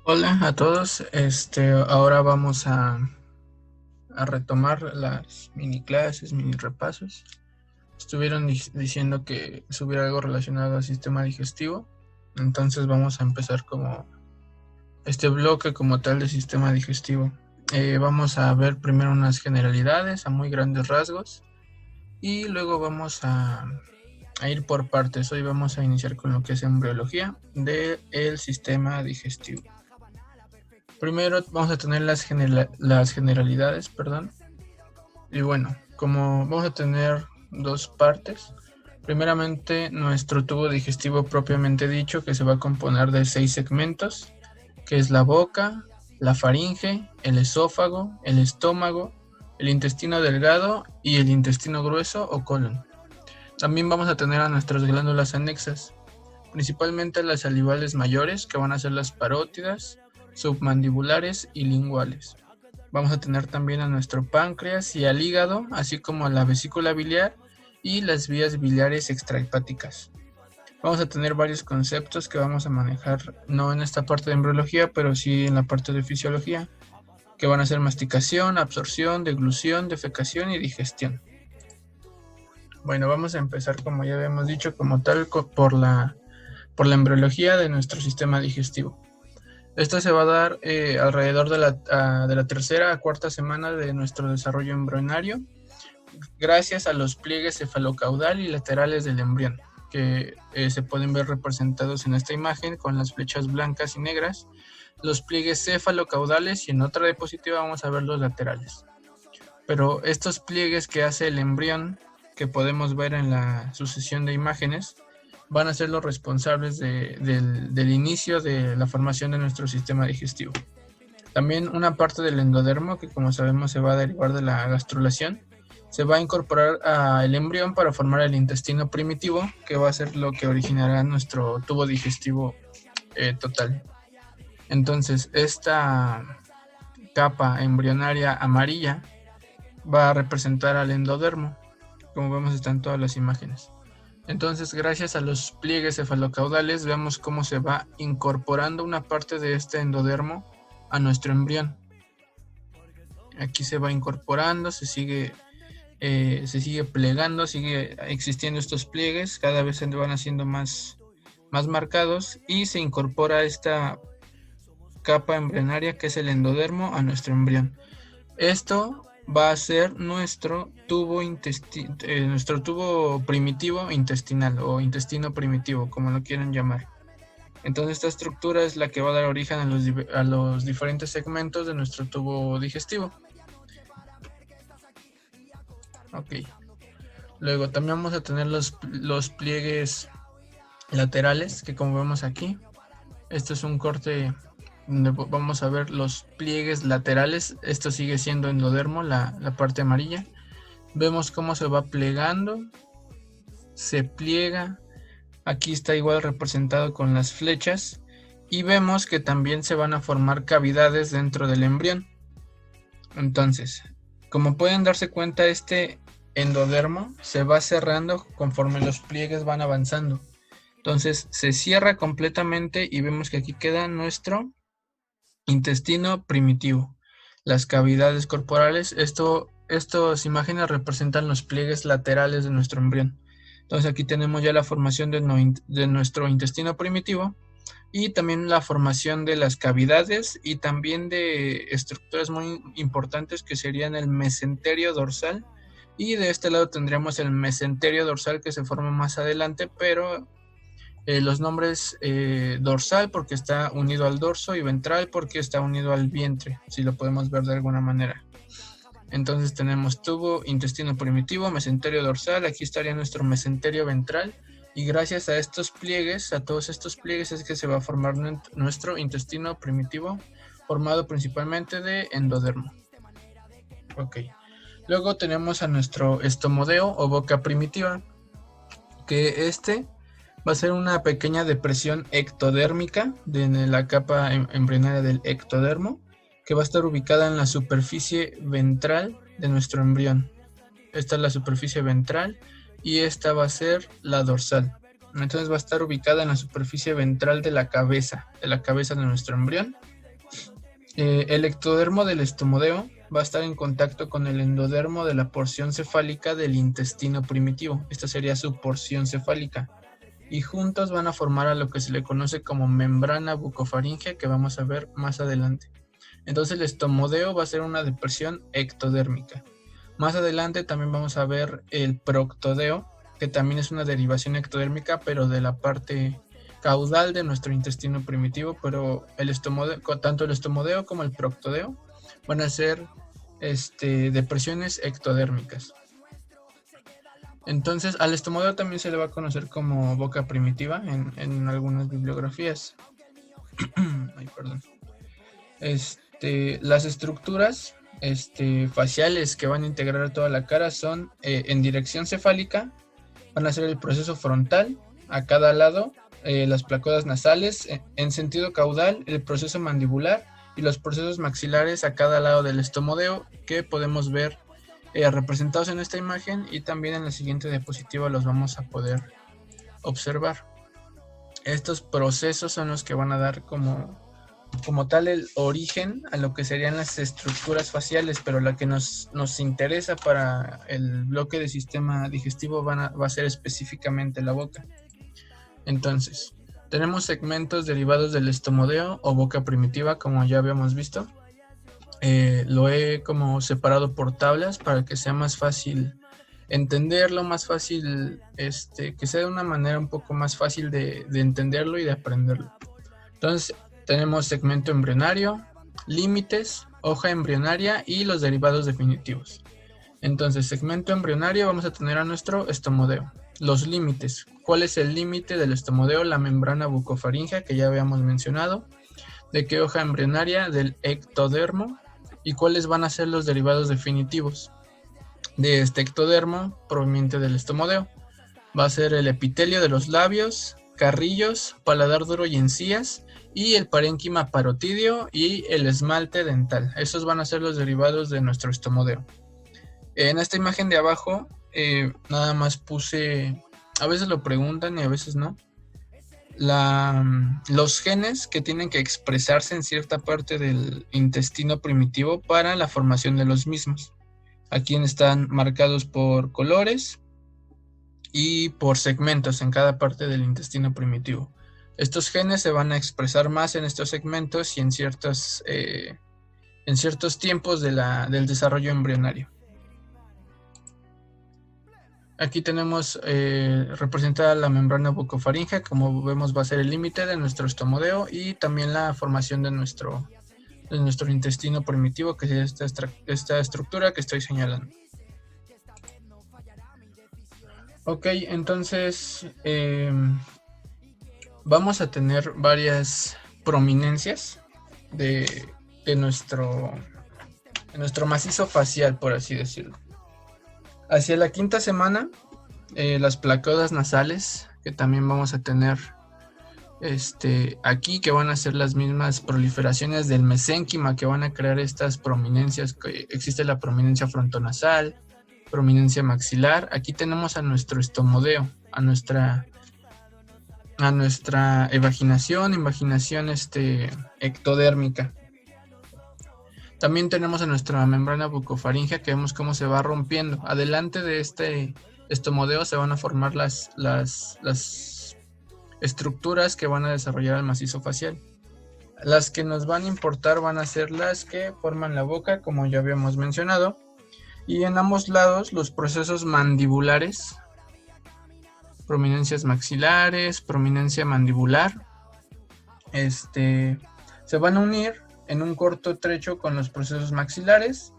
Hola a todos, ahora vamos a retomar las mini clases, mini repasos. Estuvieron diciendo que subiera algo relacionado al sistema digestivo, entonces vamos a empezar como este bloque como tal de sistema digestivo. Vamos a ver primero unas generalidades a muy grandes rasgos y luego vamos a ir por partes. Hoy vamos a iniciar con lo que es embriología del sistema digestivo. Primero vamos a tener las generalidades, perdón. Y bueno, como vamos a tener dos partes, primeramente nuestro tubo digestivo propiamente dicho, que se va a componer de 6 segmentos, que es la boca, la faringe, el esófago, el estómago, el intestino delgado y el intestino grueso o colon. También vamos a tener a nuestras glándulas anexas, principalmente las salivales mayores, que van a ser las parótidas, submandibulares y linguales. Vamos a tener también a nuestro páncreas y al hígado, así como a la vesícula biliar y las vías biliares extrahepáticas. Vamos a tener varios conceptos que vamos a manejar, no en esta parte de embriología, pero sí en la parte de fisiología, que van a ser masticación, absorción, deglución, defecación y digestión. Bueno, vamos a empezar, como ya habíamos dicho, como tal, por la embriología de nuestro sistema digestivo. Esto se va a dar alrededor de la tercera a cuarta semana de nuestro desarrollo embrionario, gracias a los pliegues cefalocaudal y laterales del embrión, que se pueden ver representados en esta imagen con las flechas blancas y negras, los pliegues cefalocaudales, y en otra diapositiva vamos a ver los laterales. Pero estos pliegues que hace el embrión, que podemos ver en la sucesión de imágenes, van a ser los responsables del inicio de la formación de nuestro sistema digestivo. También una parte del endodermo, que como sabemos se va a derivar de la gastrulación, se va a incorporar al embrión para formar el intestino primitivo, que va a ser lo que originará nuestro tubo digestivo total. Entonces, esta capa embrionaria amarilla va a representar al endodermo, como vemos están todas las imágenes. Entonces, gracias a los pliegues cefalocaudales, vemos cómo se va incorporando una parte de este endodermo a nuestro embrión. Aquí se va incorporando, se sigue plegando, sigue existiendo estos pliegues, cada vez se van haciendo más marcados y se incorpora esta capa embrionaria que es el endodermo a nuestro embrión. Esto va a ser nuestro tubo primitivo intestinal o intestino primitivo, como lo quieran llamar. Entonces esta estructura es la que va a dar origen a los diferentes segmentos de nuestro tubo digestivo. Ok. Luego también vamos a tener los pliegues laterales, que como vemos aquí, esto es un corte donde vamos a ver los pliegues laterales. Esto sigue siendo endodermo, la parte amarilla. Vemos cómo se va plegando, se pliega. Aquí está igual representado con las flechas. Y vemos que también se van a formar cavidades dentro del embrión. Entonces, como pueden darse cuenta, este endodermo se va cerrando conforme los pliegues van avanzando. Entonces se cierra completamente y vemos que aquí queda nuestro intestino primitivo. Las cavidades corporales, estas imágenes representan los pliegues laterales de nuestro embrión. Entonces aquí tenemos ya la formación de nuestro intestino primitivo y también la formación de las cavidades y también de estructuras muy importantes que serían el mesenterio dorsal, y de este lado tendríamos el mesenterio dorsal que se forma más adelante, pero los nombres dorsal porque está unido al dorso y ventral porque está unido al vientre, si lo podemos ver de alguna manera. Entonces tenemos tubo, intestino primitivo, mesenterio dorsal, aquí estaría nuestro mesenterio ventral, y gracias a estos pliegues, a todos estos pliegues, es que se va a formar nuestro intestino primitivo, formado principalmente de endodermo. Ok. Luego tenemos a nuestro estomodeo o boca primitiva, que va a ser una pequeña depresión ectodérmica en la capa embrionaria del ectodermo, que va a estar ubicada en la superficie ventral de nuestro embrión. Esta es la superficie ventral y esta va a ser la dorsal. Entonces va a estar ubicada en la superficie ventral de la cabeza de nuestro embrión. El ectodermo del estomodeo va a estar en contacto con el endodermo de la porción cefálica del intestino primitivo. Esta sería su porción cefálica. Y juntos van a formar a lo que se le conoce como membrana bucofaríngea, que vamos a ver más adelante. Entonces el estomodeo va a ser una depresión ectodérmica. Más adelante también vamos a ver el proctodeo, que también es una derivación ectodérmica, pero de la parte caudal de nuestro intestino primitivo, pero tanto el estomodeo como el proctodeo van a ser depresiones ectodérmicas. Entonces, al estomodeo también se le va a conocer como boca primitiva en algunas bibliografías. Ay, perdón. Las estructuras faciales que van a integrar toda la cara son en dirección cefálica, van a ser el proceso frontal, a cada lado, las placodas nasales, en sentido caudal, el proceso mandibular y los procesos maxilares a cada lado del estomodeo, que podemos ver representados en esta imagen, y también en la siguiente diapositiva los vamos a poder observar. Estos procesos son los que van a dar como tal el origen a lo que serían las estructuras faciales, pero la que nos interesa para el bloque de sistema digestivo va a ser específicamente la boca. Entonces, tenemos segmentos derivados del estomodeo o boca primitiva, como ya habíamos visto. Lo he como separado por tablas para que sea más fácil entenderlo, más fácil, que sea de una manera un poco más fácil de entenderlo y de aprenderlo. Entonces, tenemos segmento embrionario, límites, hoja embrionaria y los derivados definitivos. Entonces, segmento embrionario vamos a tener a nuestro estomodeo. Los límites. ¿Cuál es el límite del estomodeo? La membrana bucofaríngea, que ya habíamos mencionado. ¿De qué hoja embrionaria? Del ectodermo. ¿Y cuáles van a ser los derivados definitivos de este ectodermo proveniente del estomodeo? Va a ser el epitelio de los labios, carrillos, paladar duro y encías, y el parénquima parotidio y el esmalte dental. Esos van a ser los derivados de nuestro estomodeo. En esta imagen de abajo, nada más puse, a veces lo preguntan y a veces no, los genes que tienen que expresarse en cierta parte del intestino primitivo para la formación de los mismos. Aquí están marcados por colores y por segmentos en cada parte del intestino primitivo. Estos genes se van a expresar más en estos segmentos y en ciertos tiempos del desarrollo embrionario. Aquí tenemos representada la membrana bucofaríngea, como vemos va a ser el límite de nuestro estomodeo y también la formación de nuestro intestino primitivo, que es esta estructura que estoy señalando. Ok, entonces vamos a tener varias prominencias de nuestro macizo facial, por así decirlo. Hacia la quinta semana, las placodas nasales, que también vamos a tener aquí, que van a ser las mismas proliferaciones del mesénquima que van a crear estas prominencias. Que existe la prominencia frontonasal, prominencia maxilar. Aquí tenemos a nuestro estomodeo, a nuestra invaginación ectodérmica. También tenemos a nuestra membrana bucofaríngea, que vemos cómo se va rompiendo. Adelante de este estomodeo se van a formar las estructuras que van a desarrollar el macizo facial. Las que nos van a importar van a ser las que forman la boca, como ya habíamos mencionado. Y en ambos lados los procesos mandibulares, prominencias maxilares, prominencia mandibular, se van a unir en un corto trecho con los procesos maxilares,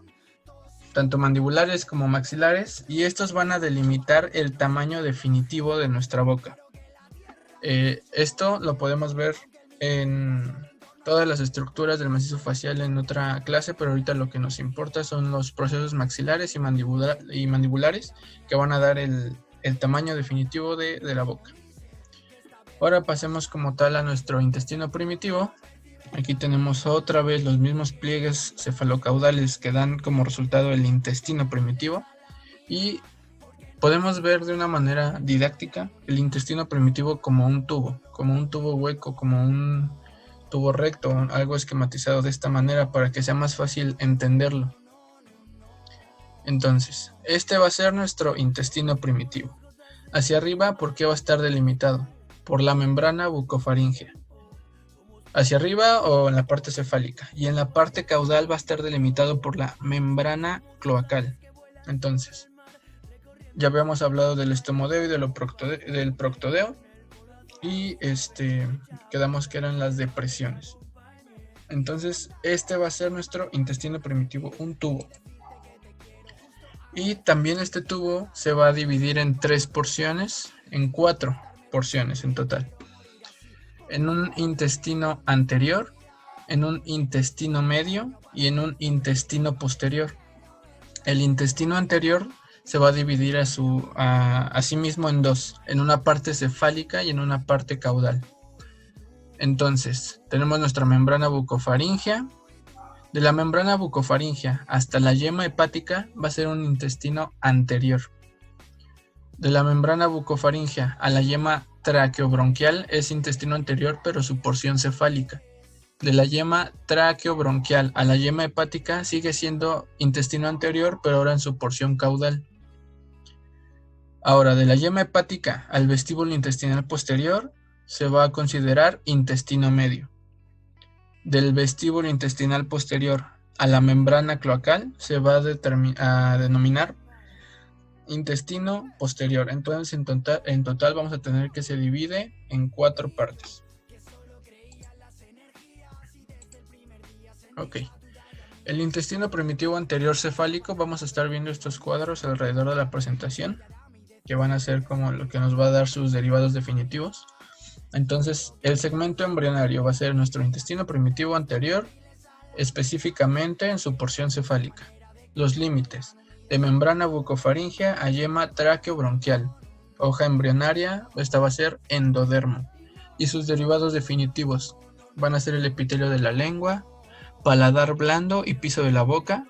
tanto mandibulares como maxilares, y estos van a delimitar el tamaño definitivo de nuestra boca. Esto lo podemos ver en todas las estructuras del macizo facial en otra clase, pero ahorita lo que nos importa son los procesos maxilares y mandibulares, que van a dar el tamaño definitivo de la boca. Ahora pasemos como tal a nuestro intestino primitivo. Aquí tenemos otra vez los mismos pliegues cefalocaudales que dan como resultado el intestino primitivo, y podemos ver de una manera didáctica el intestino primitivo como un tubo hueco, como un tubo recto, algo esquematizado de esta manera para que sea más fácil entenderlo. Entonces, este va a ser nuestro intestino primitivo. Hacia arriba, ¿por qué va a estar delimitado? Por la membrana bucofaríngea. Hacia arriba o en la parte cefálica. Y en la parte caudal va a estar delimitado por la membrana cloacal. Entonces, ya habíamos hablado del estomodeo y del proctodeo. Y quedamos que eran las depresiones. Entonces, este va a ser nuestro intestino primitivo, un tubo. Y también este tubo se va a dividir en 3 porciones, en 4 porciones en total. En un intestino anterior, en un intestino medio y en un intestino posterior. El intestino anterior se va a dividir a sí mismo en 2, en una parte cefálica y en una parte caudal. Entonces, tenemos nuestra membrana bucofaríngea. De la membrana bucofaríngea hasta la yema hepática va a ser un intestino anterior. De la membrana bucofaríngea a la yema traqueobronquial es intestino anterior, pero su porción cefálica. De la yema traqueobronquial a la yema hepática sigue siendo intestino anterior, pero ahora en su porción caudal. Ahora, de la yema hepática al vestíbulo intestinal posterior se va a considerar intestino medio. Del vestíbulo intestinal posterior a la membrana cloacal se va a denominar intestino posterior. Entonces, en total vamos a tener que se divide en 4 partes. Ok. El intestino primitivo anterior cefálico, vamos a estar viendo estos cuadros alrededor de la presentación, que van a ser como lo que nos va a dar sus derivados definitivos. Entonces, el segmento embrionario va a ser nuestro intestino primitivo anterior, específicamente en su porción cefálica. Los límites: de membrana bucofaríngea a yema traqueobronquial. Hoja embrionaria, esta va a ser endodermo. Y sus derivados definitivos van a ser el epitelio de la lengua, paladar blando y piso de la boca,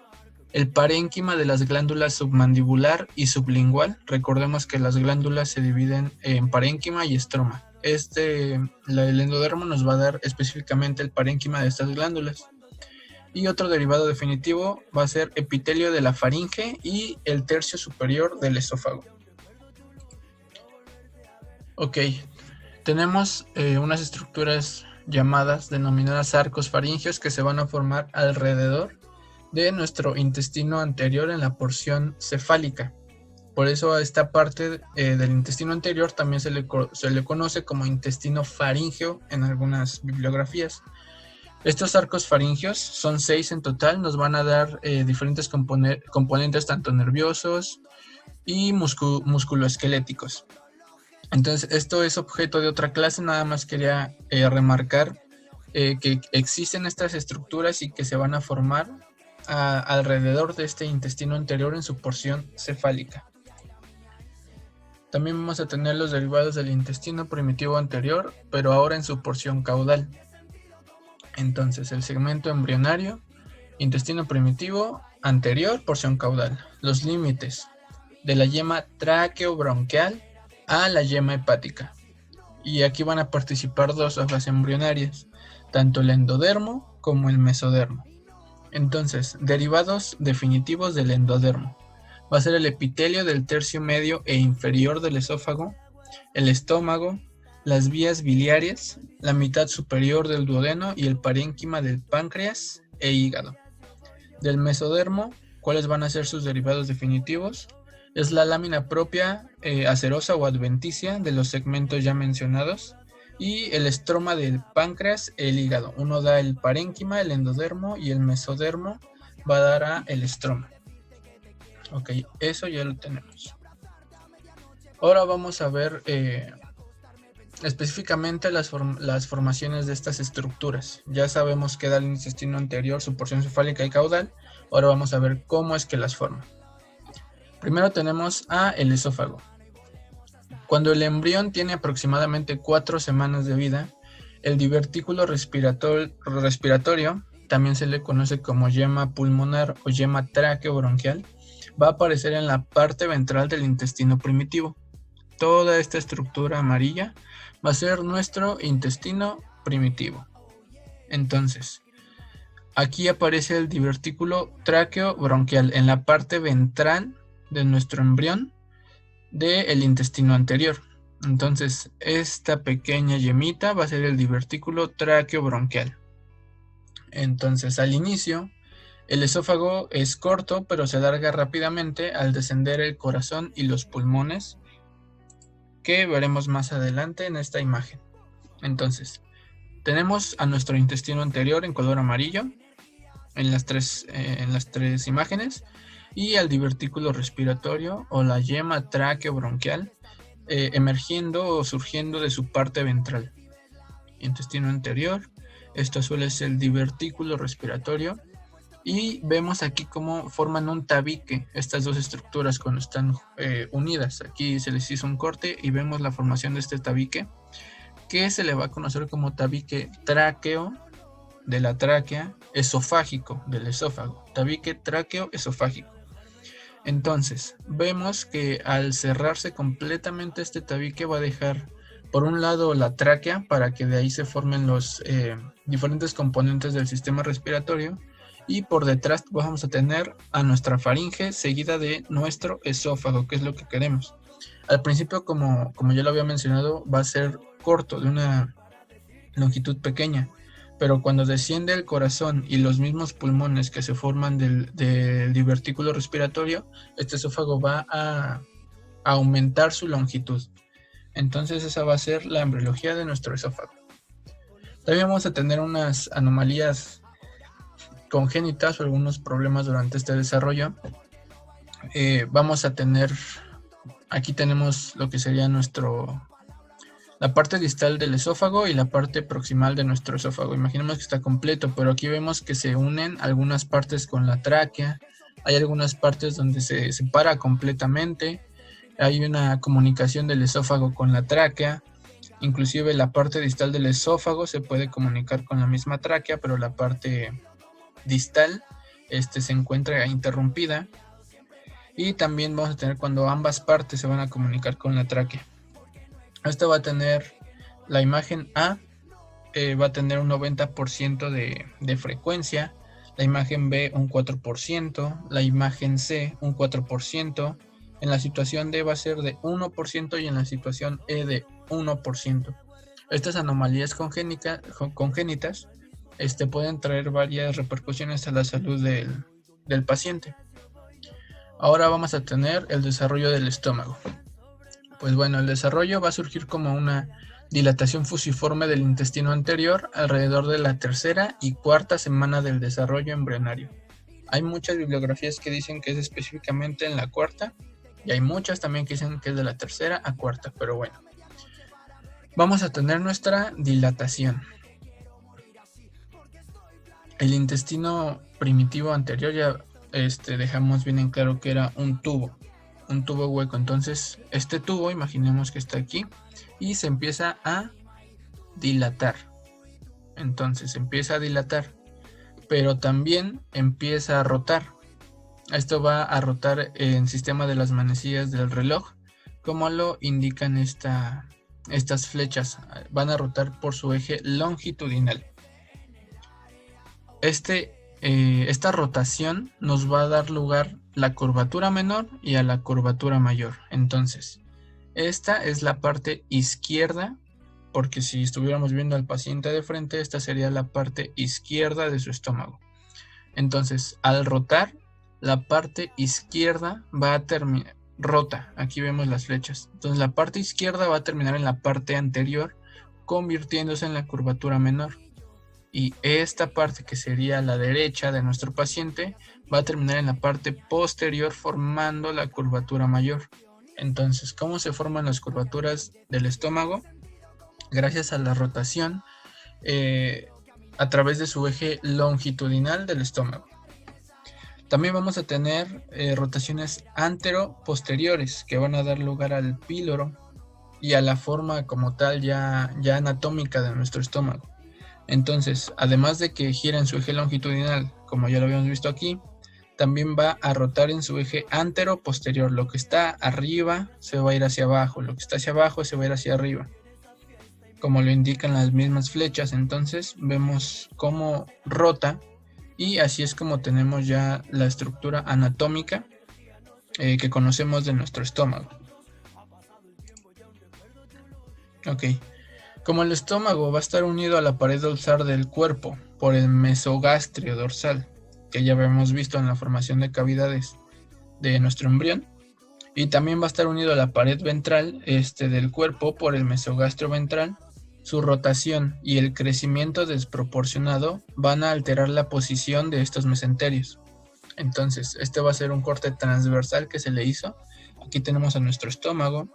el parénquima de las glándulas submandibular y sublingual. Recordemos que las glándulas se dividen en parénquima y estroma. El endodermo nos va a dar específicamente el parénquima de estas glándulas. Y otro derivado definitivo va a ser epitelio de la faringe y el tercio superior del esófago. Ok, tenemos unas estructuras denominadas arcos faringeos que se van a formar alrededor de nuestro intestino anterior en la porción cefálica. Por eso a esta parte del intestino anterior también se le conoce como intestino faríngeo en algunas bibliografías. Estos arcos faringeos son 6 en total, nos van a dar diferentes componentes tanto nerviosos y musculoesqueléticos. Entonces, esto es objeto de otra clase, nada más quería remarcar que existen estas estructuras y que se van a formar alrededor de este intestino anterior en su porción cefálica. También vamos a tener los derivados del intestino primitivo anterior, pero ahora en su porción caudal. Entonces, el segmento embrionario, intestino primitivo anterior, porción caudal. Los límites: de la yema traqueobronquial a la yema hepática. Y aquí van a participar 2 hojas embrionarias, tanto el endodermo como el mesodermo. Entonces, derivados definitivos del endodermo. Va a ser el epitelio del tercio medio e inferior del esófago, el estómago, las vías biliares, la mitad superior del duodeno y el parénquima del páncreas e hígado. Del mesodermo, ¿cuáles van a ser sus derivados definitivos? Es la lámina propia acerosa o adventicia de los segmentos ya mencionados y el estroma del páncreas, el hígado. Uno da el parénquima, el endodermo, y el mesodermo va a dar el estroma. Ok, eso ya lo tenemos. Ahora vamos a ver específicamente las formaciones de estas estructuras. Ya sabemos que da el intestino anterior, su porción cefálica y caudal. Ahora vamos a ver cómo es que las forma. Primero tenemos el esófago. Cuando el embrión tiene aproximadamente 4 semanas de vida, el divertículo respiratorio, también se le conoce como yema pulmonar o yema traqueobronquial, va a aparecer en la parte ventral del intestino primitivo. Toda esta estructura amarilla va a ser nuestro intestino primitivo. Entonces, aquí aparece el divertículo tráqueo-bronquial en la parte ventral de nuestro embrión del intestino anterior. Entonces, esta pequeña yemita va a ser el divertículo tráqueo-bronquial. Entonces, al inicio, el esófago es corto, pero se alarga rápidamente al descender el corazón y los pulmones, que veremos más adelante en esta imagen. Entonces, tenemos a nuestro intestino anterior en color amarillo en las tres imágenes, y al divertículo respiratorio o la yema tráqueo-bronquial emergiendo o surgiendo de su parte ventral. Intestino anterior, esto suele ser el divertículo respiratorio, y vemos aquí cómo forman un tabique estas dos estructuras cuando están unidas. Aquí se les hizo un corte y vemos la formación de este tabique, que se le va a conocer como tabique tráqueo de la tráquea, esofágico del esófago, tabique tráqueo esofágico. Entonces, vemos que al cerrarse completamente este tabique va a dejar por un lado la tráquea para que de ahí se formen los diferentes componentes del sistema respiratorio, y por detrás vamos a tener a nuestra faringe seguida de nuestro esófago, que es lo que queremos. Al principio, como ya lo había mencionado, va a ser corto, de una longitud pequeña, pero cuando desciende el corazón y los mismos pulmones que se forman del divertículo respiratorio, este esófago va a aumentar su longitud. Entonces esa va a ser la embriología de nuestro esófago. También vamos a tener unas anomalías congénitas o algunos problemas durante este desarrollo. Vamos a tener, aquí tenemos lo que sería la parte distal del esófago y la parte proximal de nuestro esófago. Imaginemos que está completo, pero aquí vemos que se unen algunas partes con la tráquea. Hay algunas partes donde se separa completamente. Hay una comunicación del esófago con la tráquea. Inclusive la parte distal del esófago se puede comunicar con la misma tráquea, pero la parte distal se encuentra interrumpida. Y también vamos a tener cuando ambas partes se van a comunicar con la tráquea. Esto va a tener, la imagen A va a tener un 90% de frecuencia, la imagen B un 4%, la imagen C un 4%, en la situación D va a ser de 1% y en la situación E de 1%. Estas anomalías congénitas pueden traer varias repercusiones a la salud del paciente. Ahora vamos a tener el desarrollo del estómago. Pues bueno, el desarrollo va a surgir como una dilatación fusiforme del intestino anterior alrededor de la tercera y cuarta semana del desarrollo embrionario. Hay muchas bibliografías que dicen que es específicamente en la cuarta, y hay muchas también que dicen que es de la tercera a cuarta, pero bueno. Vamos a tener nuestra dilatación. El intestino primitivo anterior ya dejamos bien en claro que era un tubo hueco. Entonces este tubo, imaginemos que está aquí y se empieza a dilatar. Entonces empieza a dilatar, pero también empieza a rotar. Esto va a rotar en sistema de las manecillas del reloj, como lo indican estas flechas. Van a rotar por su eje longitudinal. Esta rotación nos va a dar lugar la curvatura menor y a la curvatura mayor. Entonces, esta es la parte izquierda, porque si estuviéramos viendo al paciente de frente, esta sería la parte izquierda de su estómago. Entonces, al rotar, la parte izquierda va a terminar, rota, aquí vemos las flechas. Entonces, la parte izquierda va a terminar en la parte anterior, convirtiéndose en la curvatura menor. Y esta parte, que sería la derecha de nuestro paciente, va a terminar en la parte posterior formando la curvatura mayor. Entonces, ¿cómo se forman las curvaturas del estómago? Gracias a la rotación a través de su eje longitudinal del estómago. También vamos a tener rotaciones antero-posteriores que van a dar lugar al píloro y a la forma como tal ya anatómica de nuestro estómago. Entonces, además de que gira en su eje longitudinal, como ya lo habíamos visto aquí, también va a rotar en su eje antero-posterior. Lo que está arriba se va a ir hacia abajo, lo que está hacia abajo se va a ir hacia arriba. como lo indican las mismas flechas. Entonces vemos cómo rota, y así es como tenemos ya la estructura anatómica que conocemos de nuestro estómago. Ok, como el estómago va a estar unido a la pared dorsal del cuerpo por el mesogastrio dorsal, que ya habíamos visto en la formación de cavidades de nuestro embrión, y también va a estar unido a la pared ventral del cuerpo por el mesogastrio ventral, su rotación y el crecimiento desproporcionado van a alterar la posición de estos mesenterios. Entonces, este va a ser un corte transversal que se le hizo. Aquí tenemos a nuestro estómago,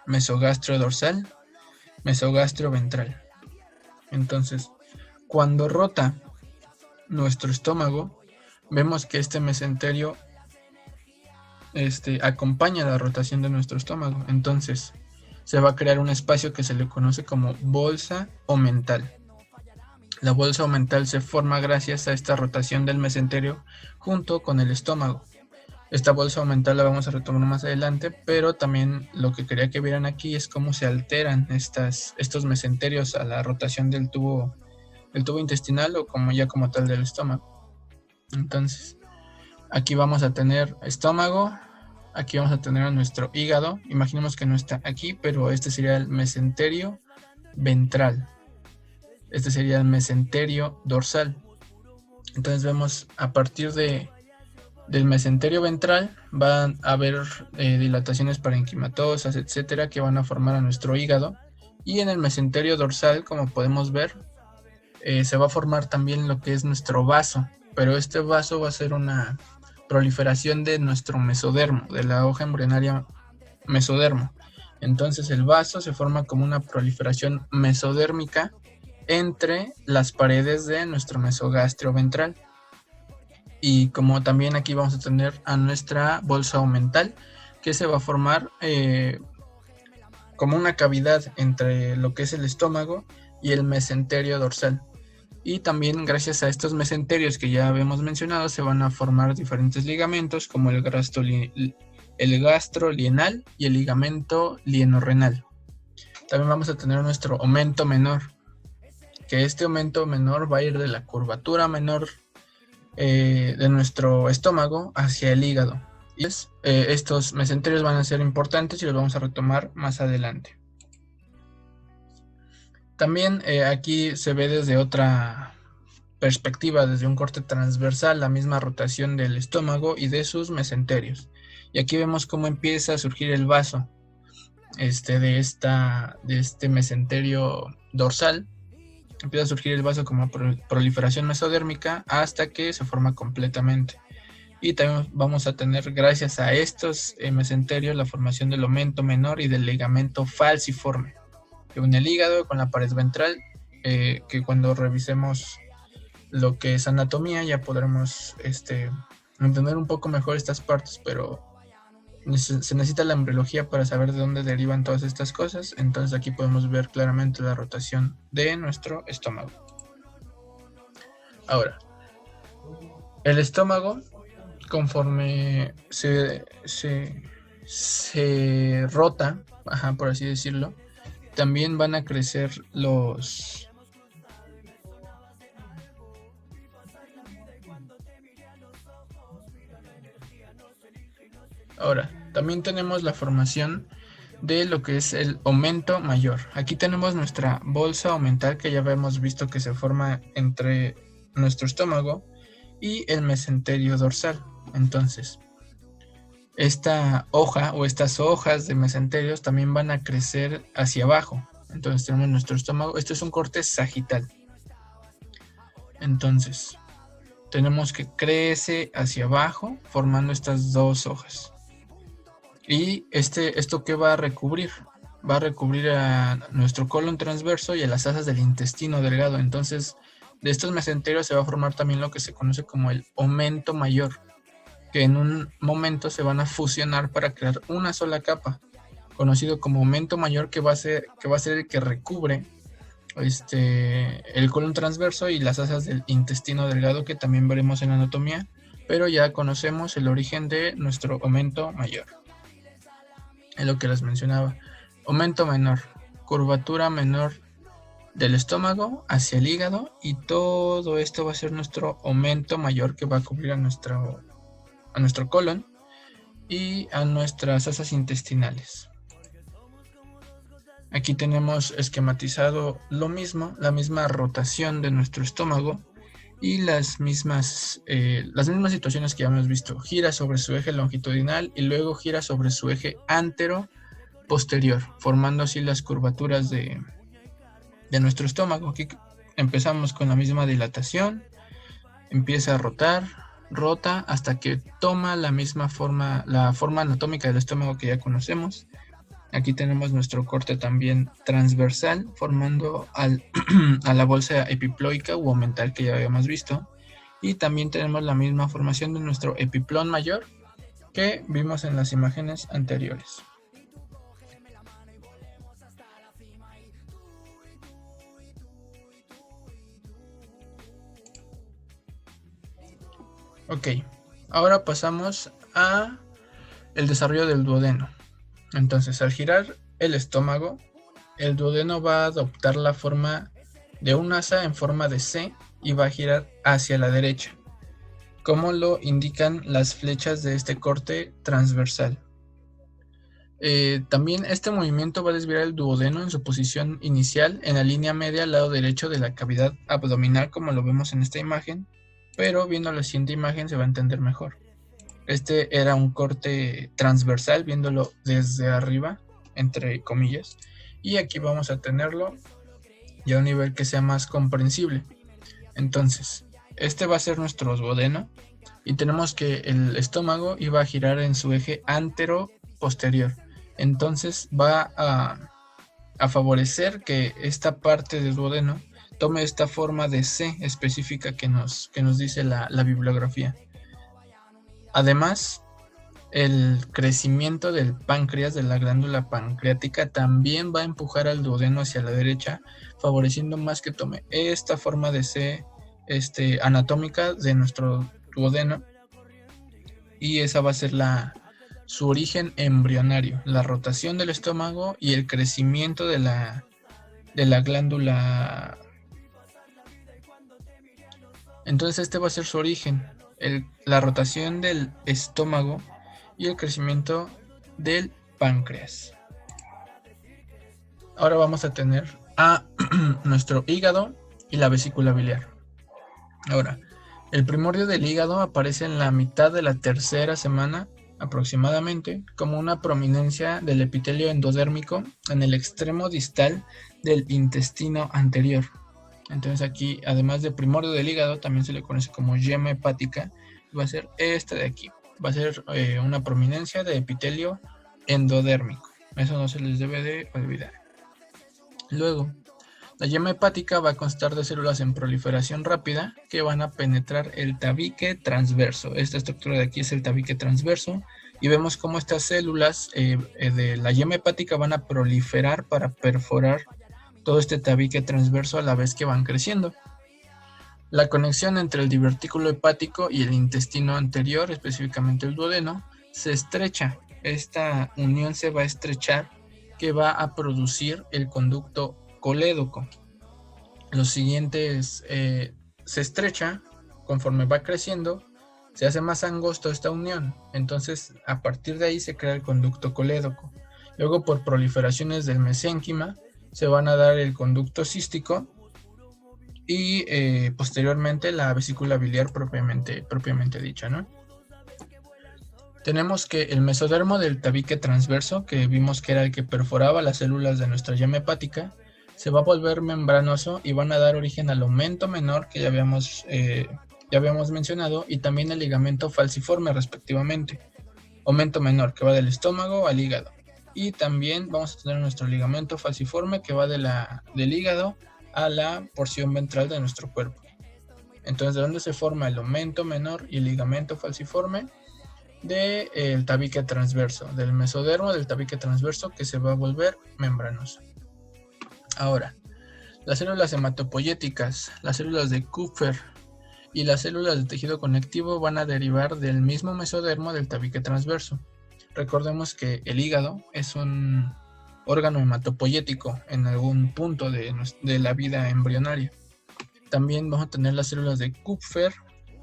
mesogastrio dorsal, mesogastrio ventral. Entonces, cuando rota nuestro estómago, vemos que este mesenterio acompaña la rotación de nuestro estómago. Entonces, se va a crear un espacio que se le conoce como bolsa omental. La bolsa omental se forma gracias a esta rotación del mesenterio junto con el estómago. Esta bolsa omental la vamos a retomar más adelante, pero también lo que quería que vieran aquí es cómo se alteran estos mesenterios a la rotación del tubo intestinal o como tal del estómago. Entonces, aquí vamos a tener estómago, aquí vamos a tener a nuestro hígado. Imaginemos que no está aquí, pero este sería el mesenterio ventral. Este sería el mesenterio dorsal. Entonces vemos a partir del mesenterio ventral van a haber dilataciones parenquimatosas, etcétera, que van a formar a nuestro hígado. Y en el mesenterio dorsal, como podemos ver, se va a formar también lo que es nuestro vaso, pero este vaso va a ser una proliferación de nuestro mesodermo, de la hoja embrionaria mesodermo. Entonces el vaso se forma como una proliferación mesodérmica entre las paredes de nuestro mesogastrio ventral. Y como también aquí vamos a tener a nuestra bolsa omental, que se va a formar como una cavidad entre lo que es el estómago y el mesenterio dorsal. Y también gracias a estos mesenterios que ya habíamos mencionado, se van a formar diferentes ligamentos como el gastrolienal y el ligamento lienorrenal. También vamos a tener nuestro omento menor, que este omento menor va a ir de la curvatura menor de nuestro estómago hacia el hígado. Y estos mesenterios van a ser importantes y los vamos a retomar más adelante. También aquí se ve desde otra perspectiva, desde un corte transversal, la misma rotación del estómago y de sus mesenterios. Y aquí vemos cómo empieza a surgir el vaso de este mesenterio dorsal. Empieza a surgir el vaso como proliferación mesodérmica hasta que se forma completamente. Y también vamos a tener, gracias a estos mesenterios, la formación del omento menor y del ligamento falciforme, que une el hígado con la pared ventral, que cuando revisemos lo que es anatomía ya podremos entender un poco mejor estas partes, pero se necesita la embriología para saber de dónde derivan todas estas cosas. Entonces aquí podemos ver claramente la rotación de nuestro estómago. Ahora, el estómago, conforme se rota, por así decirlo, también van a crecer los... Ahora, también tenemos la formación de lo que es el omento mayor. Aquí tenemos nuestra bolsa omental que ya habíamos visto que se forma entre nuestro estómago y el mesenterio dorsal. Entonces, esta hoja o estas hojas de mesenterios también van a crecer hacia abajo. Entonces tenemos nuestro estómago. Esto es un corte sagital. Entonces, tenemos que crece hacia abajo formando estas dos hojas. Y ¿esto qué va a recubrir? Va a recubrir a nuestro colon transverso y a las asas del intestino delgado. Entonces, de estos mesenterios se va a formar también lo que se conoce como el omento mayor, que en un momento se van a fusionar para crear una sola capa, conocido como omento mayor, que va a ser el que recubre el colon transverso y las asas del intestino delgado, que también veremos en anatomía, pero ya conocemos el origen de nuestro omento mayor. Es lo que les mencionaba. Omento menor. curvatura menor del estómago hacia el hígado, y todo esto va a ser nuestro aumento mayor que va a cubrir a nuestro colon y a nuestras asas intestinales. Aquí tenemos esquematizado lo mismo, la misma rotación de nuestro estómago y las mismas situaciones que ya hemos visto. Gira sobre su eje longitudinal y luego gira sobre su eje antero-posterior, formando así las curvaturas de nuestro estómago. Aquí empezamos con la misma dilatación, empieza a rota hasta que toma la misma forma, la forma anatómica del estómago que ya conocemos. Aquí tenemos nuestro corte también transversal, formando a la bolsa epiploica u omental que ya habíamos visto. Y también tenemos la misma formación de nuestro epiplón mayor que vimos en las imágenes anteriores. Ok, ahora pasamos a el desarrollo del duodeno. Entonces, al girar el estómago, el duodeno va a adoptar la forma de un asa en forma de C y va a girar hacia la derecha, como lo indican las flechas de este corte transversal. También este movimiento va a desviar el duodeno en su posición inicial en la línea media al lado derecho de la cavidad abdominal, como lo vemos en esta imagen, pero viendo la siguiente imagen se va a entender mejor. Este era un corte transversal, viéndolo desde arriba, entre comillas, y aquí vamos a tenerlo ya a un nivel que sea más comprensible. Entonces, este va a ser nuestro duodeno y tenemos que el estómago iba a girar en su eje antero-posterior. Entonces va a favorecer que esta parte del duodeno tome esta forma de C específica que nos dice la bibliografía. Además, el crecimiento del páncreas, de la glándula pancreática, también va a empujar al duodeno hacia la derecha, favoreciendo más que tome esta forma de C anatómica de nuestro duodeno, y esa va a ser su origen embrionario, la rotación del estómago y el crecimiento de la glándula. Entonces este va a ser su origen, la rotación del estómago y el crecimiento del páncreas. Ahora vamos a tener a nuestro hígado y la vesícula biliar. Ahora, el primordio del hígado aparece en la mitad de la tercera semana aproximadamente, como una prominencia del epitelio endodérmico en el extremo distal del intestino anterior. Entonces aquí, además de primordio del hígado, también se le conoce como yema hepática, va a ser esta de aquí. Va a ser una prominencia de epitelio endodérmico. Eso no se les debe de olvidar. Luego, la yema hepática va a constar de células en proliferación rápida que van a penetrar el tabique transverso. Esta estructura de aquí es el tabique transverso, y vemos cómo estas células de la yema hepática van a proliferar para perforar todo este tabique transverso a la vez que van creciendo. La conexión entre el divertículo hepático y el intestino anterior, específicamente el duodeno, se estrecha. Esta unión se va a estrechar, que va a producir el conducto colédoco. Los siguientes se estrecha conforme va creciendo, se hace más angosto esta unión. Entonces, a partir de ahí se crea el conducto colédoco. Luego, por proliferaciones del mesénquima, se van a dar el conducto cístico y posteriormente la vesícula biliar propiamente dicha, ¿no? Tenemos que el mesodermo del tabique transverso, que vimos que era el que perforaba las células de nuestra yema hepática, se va a volver membranoso y van a dar origen al aumento menor que ya habíamos mencionado, y también el ligamento falciforme respectivamente. Aumento menor que va del estómago al hígado. Y también vamos a tener nuestro ligamento falciforme que va del hígado a la porción ventral de nuestro cuerpo. Entonces, ¿de dónde se forma el aumento menor y el ligamento falciforme? Del tabique transverso, del mesodermo del tabique transverso, que se va a volver membranoso. Ahora, las células hematopoyéticas, las células de Kupffer y las células de tejido conectivo van a derivar del mismo mesodermo del tabique transverso. Recordemos que el hígado es un órgano hematopoyético en algún punto de la vida embrionaria. También vamos a tener las células de Kupfer,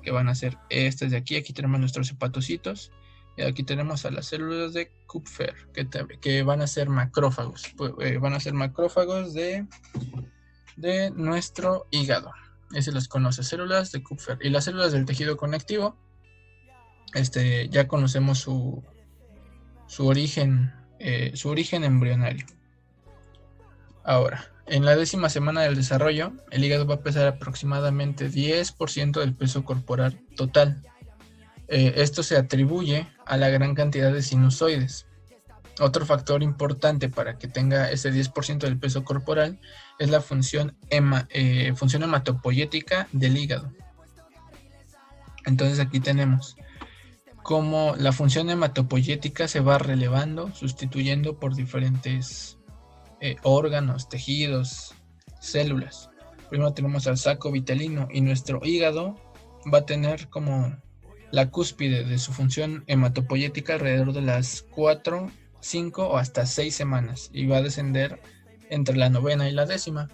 que van a ser estas de aquí. Aquí tenemos nuestros hepatocitos. Y aquí tenemos a las células de Kupfer, que van a ser macrófagos. Van a ser macrófagos de nuestro hígado. Ese los conoce, células de Kupfer. Y las células del tejido conectivo, ya conocemos su origen embrionario. Ahora, en la 10ª semana del desarrollo, el hígado va a pesar aproximadamente 10% del peso corporal total. Esto se atribuye a la gran cantidad de sinusoides. Otro factor importante para que tenga ese 10% del peso corporal es la función hematopoyética del hígado. Entonces aquí tenemos cómo la función hematopoyética se va relevando, sustituyendo por diferentes órganos, tejidos, células. Primero tenemos al saco vitelino y nuestro hígado va a tener como la cúspide de su función hematopoyética alrededor de las 4, 5 o hasta 6 semanas y va a descender entre la 9ª y la 10ª.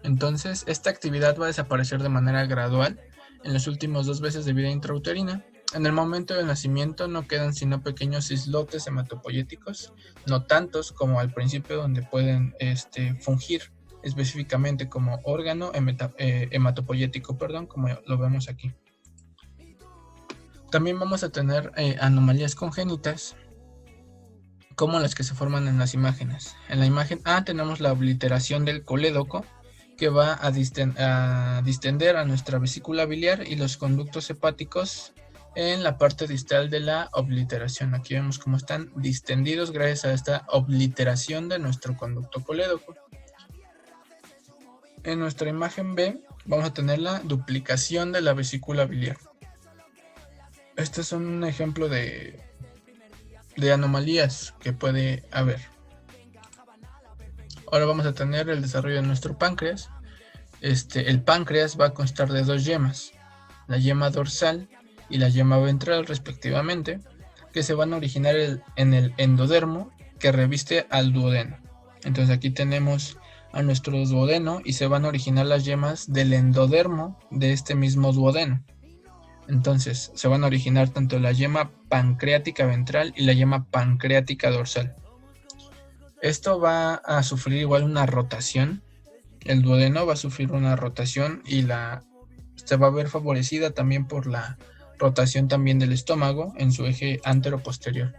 Entonces, esta actividad va a desaparecer de manera gradual en los últimos 2 meses de vida intrauterina. En el momento del nacimiento no quedan sino pequeños islotes hematopoyéticos, no tantos como al principio, donde pueden fungir específicamente como órgano hematopoyético, como lo vemos aquí. También vamos a tener anomalías congénitas, como las que se forman en las imágenes. En la imagen A tenemos la obliteración del colédoco, que va a distender a nuestra vesícula biliar y los conductos hepáticos en la parte distal de la obliteración. Aquí vemos cómo están distendidos gracias a esta obliteración de nuestro conducto colédoco. En nuestra imagen B vamos a tener la duplicación de la vesícula biliar. Estos son un ejemplo de anomalías que puede haber. Ahora vamos a tener el desarrollo de nuestro páncreas. El páncreas va a constar de 2 yemas, la yema dorsal y la yema ventral respectivamente, que se van a originar en el endodermo que reviste al duodeno. Entonces aquí tenemos a nuestro duodeno y se van a originar las yemas del endodermo de este mismo duodeno. Entonces se van a originar tanto la yema pancreática ventral y la yema pancreática dorsal. Esto va a sufrir igual una rotación. El duodeno va a sufrir una rotación y se va a ver favorecida también por la rotación también del estómago en su eje antero-posterior.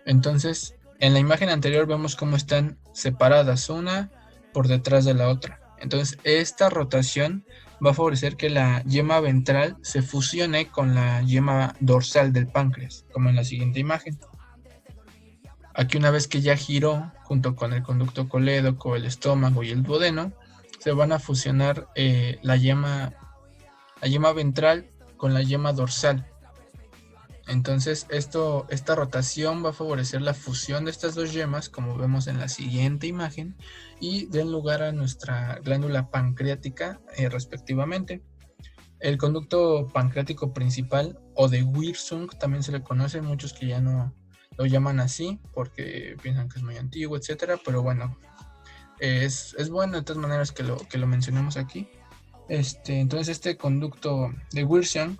Entonces, en la imagen anterior vemos cómo están separadas una por detrás de la otra. Entonces, esta rotación va a favorecer que la yema ventral se fusione con la yema dorsal del páncreas, como en la siguiente imagen. Aquí, una vez que ya giró junto con el conducto colédoco, el estómago y el duodeno, se van a fusionar la yema ventral con la yema dorsal. Entonces esta rotación va a favorecer la fusión de estas 2 yemas, como vemos en la siguiente imagen, y den lugar a nuestra glándula pancreática respectivamente. El conducto pancreático principal, o de Wirsung, también se le conoce, muchos que ya no lo llaman así porque piensan que es muy antiguo, etcétera, pero bueno, es bueno de todas maneras que lo mencionemos aquí. Entonces este conducto de Wirsung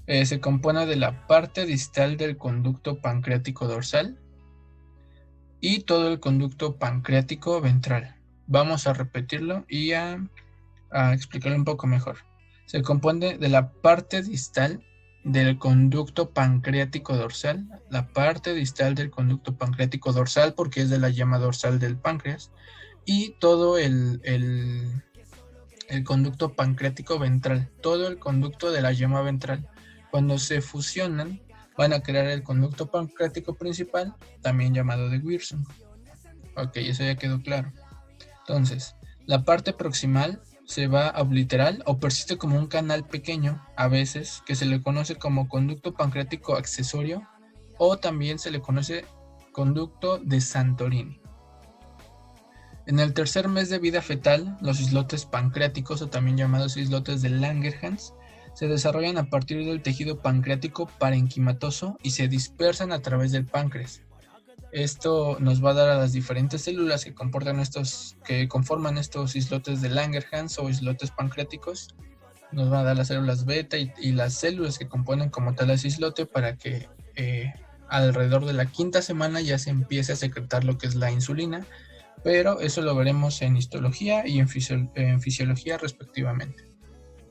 se compone de la parte distal del conducto pancreático dorsal y todo el conducto pancreático ventral. Vamos a repetirlo y a explicarlo un poco mejor. Se compone de la parte distal del conducto pancreático dorsal, la parte distal del conducto pancreático dorsal porque es de la yema dorsal del páncreas, y todo el conducto pancreático ventral, todo el conducto de la yema ventral. Cuando se fusionan, van a crear el conducto pancreático principal, también llamado de Wirsung. Ok, eso ya quedó claro. Entonces, la parte proximal se va a obliterar o persiste como un canal pequeño, a veces, que se le conoce como conducto pancreático accesorio, o también se le conoce conducto de Santorini. En el tercer mes de vida fetal, los islotes pancreáticos, o también llamados islotes de Langerhans, se desarrollan a partir del tejido pancreático parenquimatoso y se dispersan a través del páncreas. Esto nos va a dar a las diferentes células que conforman estos islotes de Langerhans o islotes pancreáticos. Nos va a dar las células beta y las células que componen como tal ese islote para que alrededor de la quinta semana ya se empiece a secretar lo que es la insulina, pero eso lo veremos en histología y en fisiología respectivamente.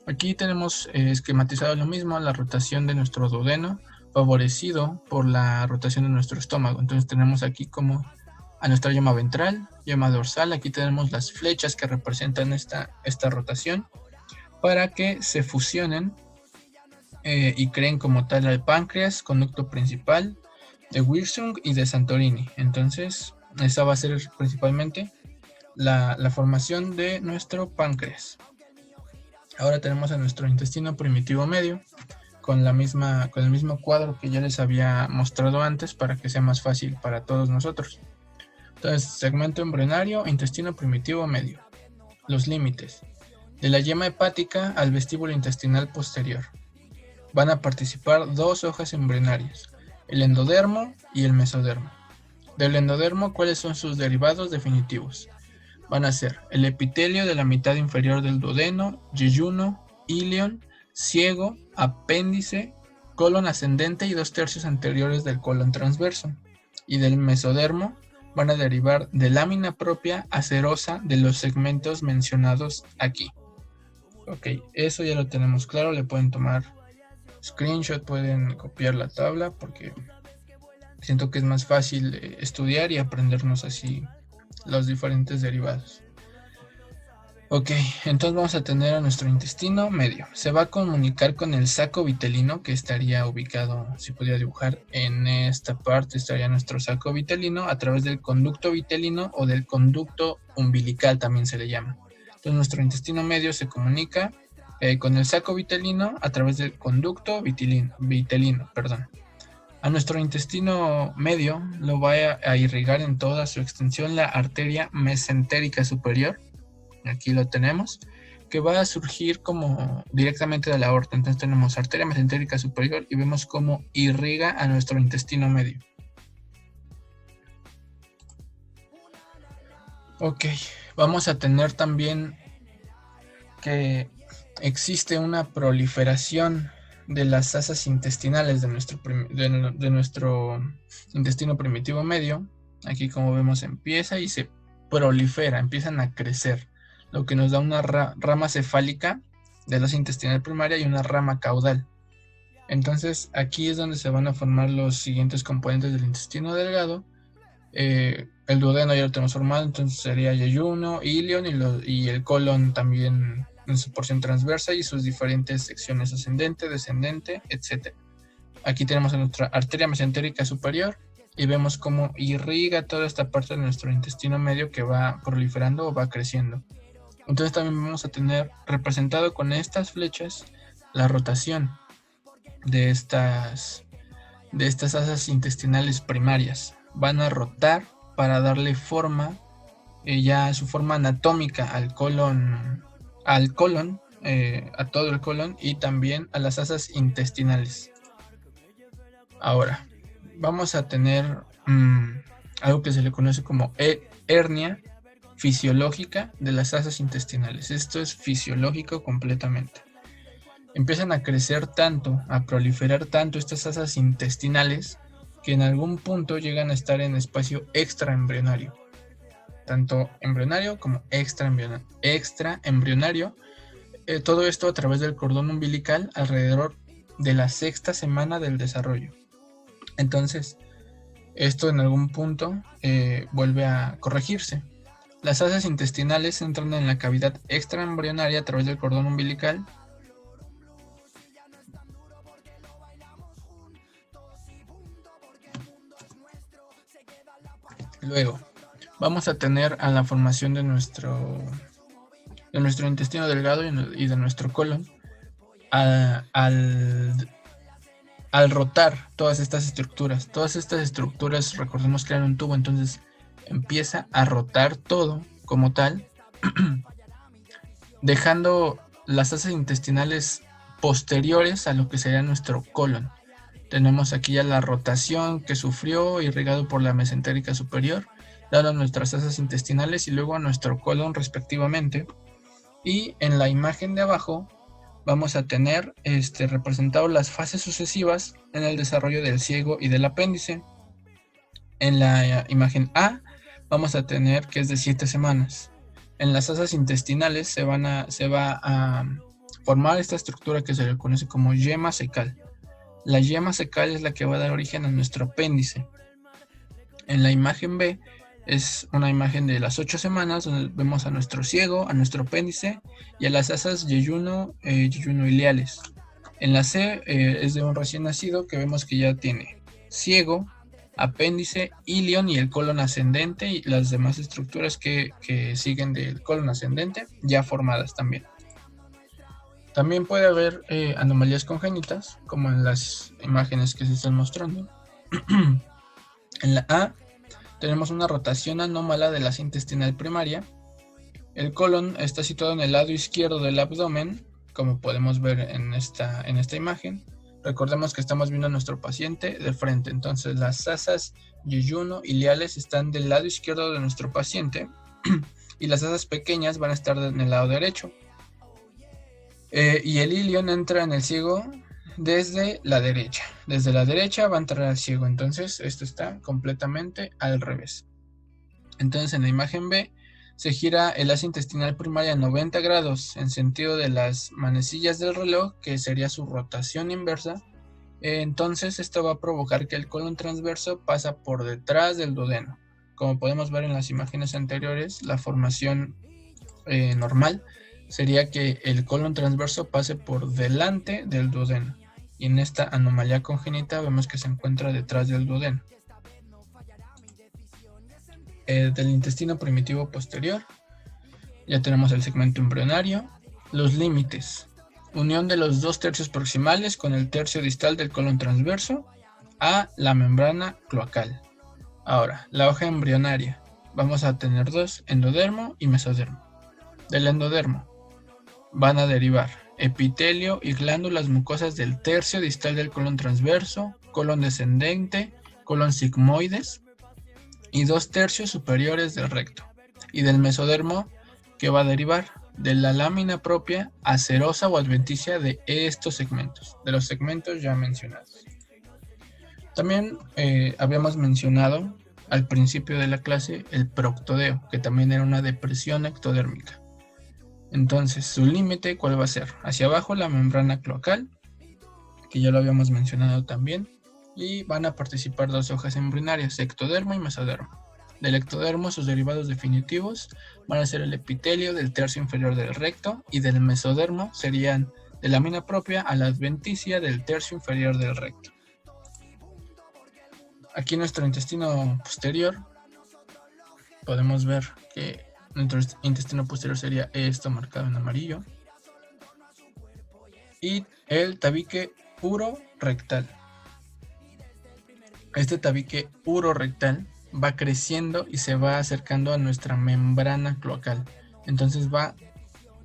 Aquí tenemos esquematizado lo mismo, la rotación de nuestro duodeno favorecido por la rotación de nuestro estómago. Entonces tenemos aquí como a nuestra yema ventral, yema dorsal, aquí tenemos las flechas que representan esta rotación para que se fusionen y creen como tal al páncreas, conducto principal de Wirsung y de Santorini. Entonces esa va a ser principalmente la formación de nuestro páncreas. Ahora tenemos a nuestro intestino primitivo medio con el mismo cuadro que ya les había mostrado antes para que sea más fácil para todos nosotros. Entonces, segmento embrionario, intestino primitivo medio. Los límites. De la yema hepática al vestíbulo intestinal posterior. Van a participar dos hojas embrionarias, el endodermo y el mesodermo. Del endodermo, ¿cuáles son sus derivados definitivos? Van a ser el epitelio de la mitad inferior del duodeno, yeyuno, ilion, ciego, apéndice, colon ascendente y 2/3 anteriores del colon transverso. Y del mesodermo van a derivar de lámina propia acerosa de los segmentos mencionados aquí. Ok, eso ya lo tenemos claro, le pueden tomar screenshot, pueden copiar la tabla porque siento que es más fácil estudiar y aprendernos así los diferentes derivados. Ok, entonces vamos a tener a nuestro intestino medio. Se va a comunicar con el saco vitelino que estaría ubicado, si pudiera dibujar, en esta parte estaría nuestro saco vitelino a través del conducto vitelino o del conducto umbilical también se le llama. Entonces nuestro intestino medio se comunica con el saco vitelino a través del conducto vitelino. A nuestro intestino medio lo va a irrigar en toda su extensión la arteria mesentérica superior. Aquí lo tenemos, que va a surgir como directamente de la aorta. Entonces tenemos arteria mesentérica superior y vemos cómo irriga a nuestro intestino medio. Ok, vamos a tener también que existe una proliferación de las asas intestinales de nuestro intestino primitivo medio. Aquí como vemos empieza y se prolifera, empiezan a crecer, lo que nos da una rama cefálica de la asa intestinal primaria y una rama caudal. Entonces aquí es donde se van a formar los siguientes componentes del intestino delgado. El duodeno ya lo tenemos formado, entonces sería yeyuno, ilion y el colon también en su porción transversa y sus diferentes secciones ascendente, descendente, etc. Aquí tenemos a nuestra arteria mesentérica superior y vemos cómo irriga toda esta parte de nuestro intestino medio que va proliferando o va creciendo. Entonces también vamos a tener representado con estas flechas la rotación de estas asas intestinales primarias. Van a rotar para darle forma, ya su forma anatómica al colon, a todo el colon y también a las asas intestinales. Ahora, vamos a tener algo que se le conoce como hernia fisiológica de las asas intestinales. Esto es fisiológico completamente. Empiezan a crecer tanto, a proliferar tanto estas asas intestinales que en algún punto llegan a estar en espacio extraembrionario. Tanto embrionario como extraembrionario. Todo esto a través del cordón umbilical alrededor de la 6ª semana del desarrollo. Entonces, esto en algún punto vuelve a corregirse. Las asas intestinales entran en la cavidad extraembrionaria a través del cordón umbilical. Luego, vamos a tener a la formación de nuestro intestino delgado y de nuestro colon al rotar todas estas estructuras. Todas estas estructuras, recordemos que eran un tubo, entonces empieza a rotar todo como tal, dejando las asas intestinales posteriores a lo que sería nuestro colon. Tenemos aquí ya la rotación que sufrió irrigado por la mesentérica superior, dado a nuestras asas intestinales y luego a nuestro colon respectivamente. Y en la imagen de abajo vamos a tener representado las fases sucesivas en el desarrollo del ciego y del apéndice. En la imagen A vamos a tener que es de 7 semanas. En las asas intestinales se va a formar esta estructura que se le conoce como yema cecal. La yema cecal es la que va a dar origen a nuestro apéndice. En la imagen B es una imagen de las 8 semanas donde vemos a nuestro ciego, a nuestro apéndice y a las asas yeyuno-iliales. En la C es de un recién nacido que vemos que ya tiene ciego, apéndice, ilion y el colon ascendente y las demás estructuras que siguen del colon ascendente ya formadas también. También puede haber anomalías congénitas, como en las imágenes que se están mostrando. En la A tenemos una rotación anómala de la asa intestinal primaria. El colon está situado en el lado izquierdo del abdomen, como podemos ver en esta imagen. Recordemos que estamos viendo a nuestro paciente de frente, entonces las asas yeyuno-iliales están del lado izquierdo de nuestro paciente y las asas pequeñas van a estar en el lado derecho. Y el ilion entra en el ciego desde la derecha. Desde la derecha va a entrar al ciego, entonces esto está completamente al revés. Entonces en la imagen B se gira el asa intestinal primaria a 90 grados en sentido de las manecillas del reloj, que sería su rotación inversa. Entonces esto va a provocar que el colon transverso pasa por detrás del duodeno. Como podemos ver en las imágenes anteriores, la formación normal sería que el colon transverso pase por delante del duodeno. Y en esta anomalía congénita vemos que se encuentra detrás del duodeno. Del intestino primitivo posterior ya tenemos el segmento embrionario. Los límites: unión de los 2 tercios proximales con el tercio distal del colon transverso a la membrana cloacal. Ahora, la hoja embrionaria. Vamos a tener 2, endodermo y mesodermo. Del endodermo van a derivar epitelio y glándulas mucosas del tercio distal del colon transverso, colon descendente, colon sigmoides y 2 tercios superiores del recto. Y del mesodermo, que va a derivar de la lámina propia acerosa o adventicia de estos segmentos, de los segmentos ya mencionados. También habíamos mencionado al principio de la clase el proctodeo, que también era una depresión ectodérmica. Entonces, su límite, ¿cuál va a ser? Hacia abajo la membrana cloacal, que ya lo habíamos mencionado también, y van a participar 2 hojas embrionarias, ectodermo y mesodermo. Del ectodermo, sus derivados definitivos van a ser el epitelio del tercio inferior del recto, y del mesodermo serían de lámina propia a la adventicia del tercio inferior del recto. Aquí en nuestro intestino posterior podemos ver que nuestro intestino posterior sería esto marcado en amarillo. Y el tabique urorectal. Este tabique urorectal va creciendo y se va acercando a nuestra membrana cloacal. Entonces va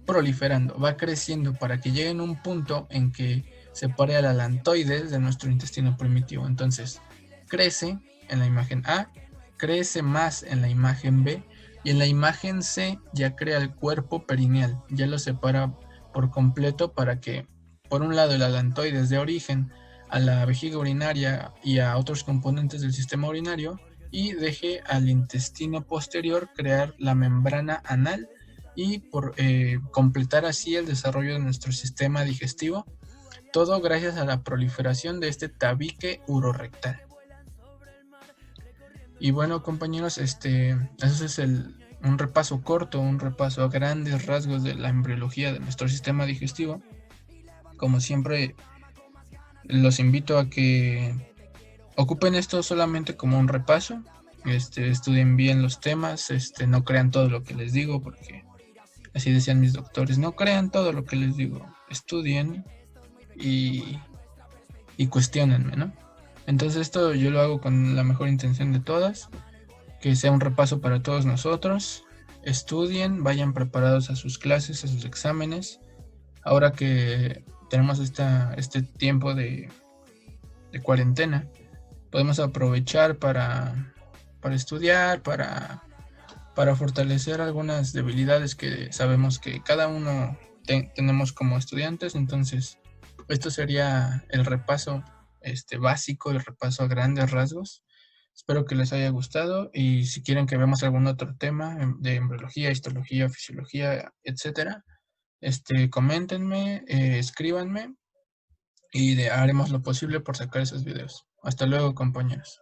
proliferando, va creciendo para que llegue en un punto en que separe al alantoides de nuestro intestino primitivo. Entonces crece en la imagen A, crece más en la imagen B, y en la imagen C ya crea el cuerpo perineal, ya lo separa por completo para que, por un lado, el alantoides dé origen a la vejiga urinaria y a otros componentes del sistema urinario, y deje al intestino posterior crear la membrana anal y completar así el desarrollo de nuestro sistema digestivo, todo gracias a la proliferación de este tabique urorectal. Y bueno, compañeros, eso es un repaso corto, un repaso a grandes rasgos de la embriología de nuestro sistema digestivo. Como siempre, los invito a que ocupen esto solamente como un repaso, estudien bien los temas, no crean todo lo que les digo, porque así decían mis doctores, no crean todo lo que les digo, estudien y cuestiónenme, ¿no? Entonces esto yo lo hago con la mejor intención de todas, que sea un repaso para todos nosotros. Estudien, vayan preparados a sus clases, a sus exámenes. Ahora que tenemos este tiempo de de cuarentena, podemos aprovechar para estudiar, para fortalecer algunas debilidades que sabemos que cada uno tenemos como estudiantes. Entonces, esto sería el repaso básico, el repaso a grandes rasgos. Espero que les haya gustado y si quieren que veamos algún otro tema de embriología, histología, fisiología, etcétera, coméntenme, escríbanme y haremos lo posible por sacar esos videos. Hasta luego, compañeros.